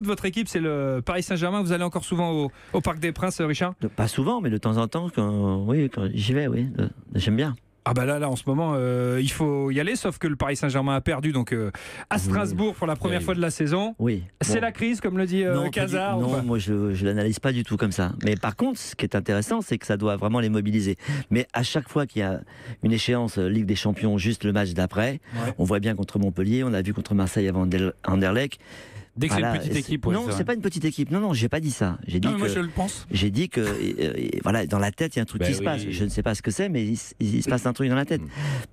Votre équipe, c'est le Paris Saint-Germain. Vous allez encore souvent au Parc des Princes, Richard? Pas souvent, mais de temps en temps, quand j'y vais, oui. J'aime bien. Ah bah là, en ce moment, il faut y aller, sauf que le Paris Saint-Germain a perdu donc à Strasbourg pour la première fois de la saison. Oui. C'est la crise, comme le dit Cazard. Non, moi je l'analyse pas du tout comme ça. Mais par contre, ce qui est intéressant, c'est que ça doit vraiment les mobiliser. Mais à chaque fois qu'il y a une échéance Ligue des Champions, juste le match d'après, on voit bien contre Montpellier, on a vu contre Marseille avant Anderlecht. Dès que c'est une petite équipe. Non, c'est pas une petite équipe. Non, j'ai pas dit ça. J'ai dit moi je le pense. J'ai dit que voilà, dans la tête, il y a un truc qui se passe. Je ne sais pas ce que c'est, mais il se passe un truc dans la tête.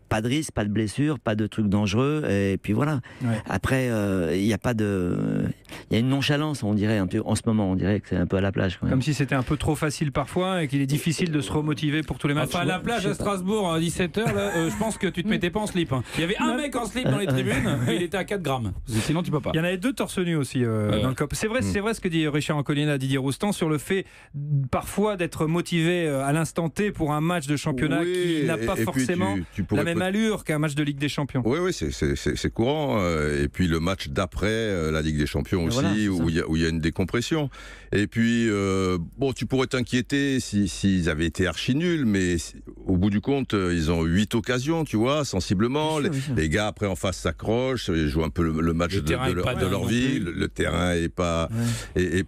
Pas de risque, pas de blessure, pas de truc dangereux. Et puis voilà. Ouais. Après, il y a pas de, il y a une nonchalance, on dirait un peu en ce moment. On dirait que c'est un peu à la plage. Quand même. Comme si c'était un peu trop facile parfois et qu'il est difficile de se remotiver pour tous les matchs. Enfin, à la plage à Strasbourg à 17h, je pense que tu te mettais pas en slip. Il y avait un mec en slip dans les tribunes, et il était à 4 grammes. Sinon, tu peux pas. Il y en avait 2 torse nus aussi. C'est vrai ce que dit Richard Anconina à Didier Roustan sur le fait parfois d'être motivé à l'instant T pour un match de championnat qui n'a pas forcément la même allure qu'un match de Ligue des Champions. Oui, c'est courant. Et puis le match d'après la Ligue des Champions aussi, où il y a une décompression. Et puis, tu pourrais t'inquiéter s'ils avaient été archi nuls, mais au bout du compte, ils ont 8 occasions, tu vois, sensiblement. Les gars après en face s'accrochent, ils jouent un peu le match de leur vie. Le terrain est pas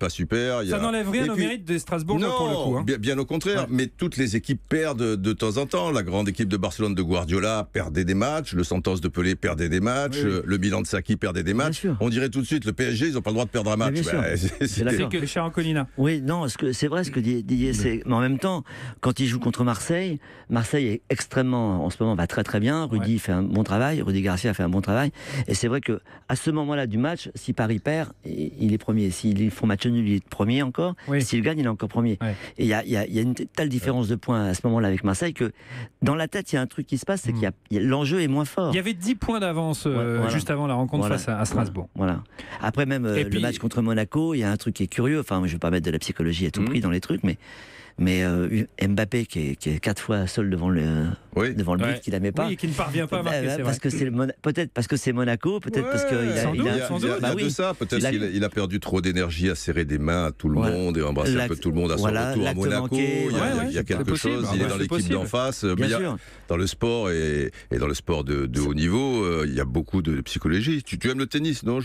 super. Ça n'enlève rien au mérite de Strasbourg pour le coup. Bien au contraire, mais toutes les équipes perdent de temps en temps. La grande équipe de Barcelone de Guardiola perdait des matchs, le Santos de Pelé perdait des matchs, le Milan de Sacchi perdait des matchs. On dirait tout de suite, le PSG, ils n'ont pas le droit de perdre un match. C'est que Richard Anconina. Oui, non, c'est vrai ce que dit Didier, mais en même temps, quand il joue contre Marseille est extrêmement, en ce moment, va très très bien. Rudy fait un bon travail, Rudy Garcia fait un bon travail. Et c'est vrai que à ce moment-là du match, si Paris perd, il est premier. S'ils font match nul, il est premier encore. S'il gagne, il est encore premier. Et il y a une telle différence de points à ce moment-là avec Marseille que dans la tête, il y a un truc qui se passe, c'est qu'il y a l'enjeu est moins fort. Il y avait 10 points d'avance juste avant la rencontre face à Strasbourg. Voilà. Après même le match contre Monaco, il y a un truc qui est curieux. Enfin, je ne vais pas mettre de la psychologie à tout prix dans les trucs, mais Mbappé qui est 4 fois seul devant le but qu'il la met pas. Oui, et qui ne parvient pas à marquer, parce que peut-être parce que c'est Monaco, peut-être parce qu'il il y a de ça, peut-être qu'il a perdu trop d'énergie à serrer des mains à tout le monde et embrasser un peu tout le monde à son retour à Monaco. Il y a quelque chose, il est dans l'équipe d'en face. Dans le sport et dans le sport de haut niveau, il y a beaucoup de psychologie. Tu aimes le tennis, non?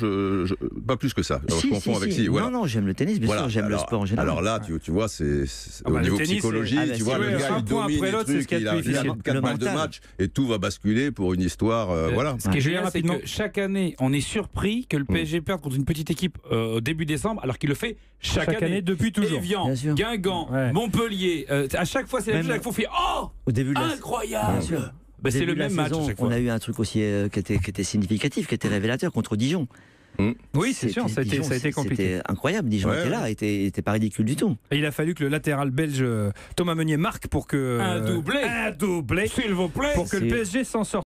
Pas plus que ça. Je confonds avec Non, j'aime le tennis, bien sûr, j'aime le sport en général. Alors là, tu vois, c'est au niveau psychologie, tu vois, le gars il domine les trucs, il a 4 balles de match et tout va basculer pour une histoire. Voilà. Ce qui est génial, c'est que chaque année, on est surpris que le PSG perde contre une petite équipe au début décembre, alors qu'il le fait chaque année depuis toujours. Evian, Guingamp, Montpellier, à chaque fois, c'est la même chose. Il faut au début incroyable. C'est le même match à chaque fois. On a eu un truc aussi qui était significatif, qui était révélateur contre Dijon. Oui, c'est sûr, ça a été compliqué. C'était incroyable, Dijon était là, était pas ridicule du tout. Et il a fallu que le latéral belge Thomas Meunier marque pour que un doublé, s'il vous plaît, pour que le PSG s'en sorte.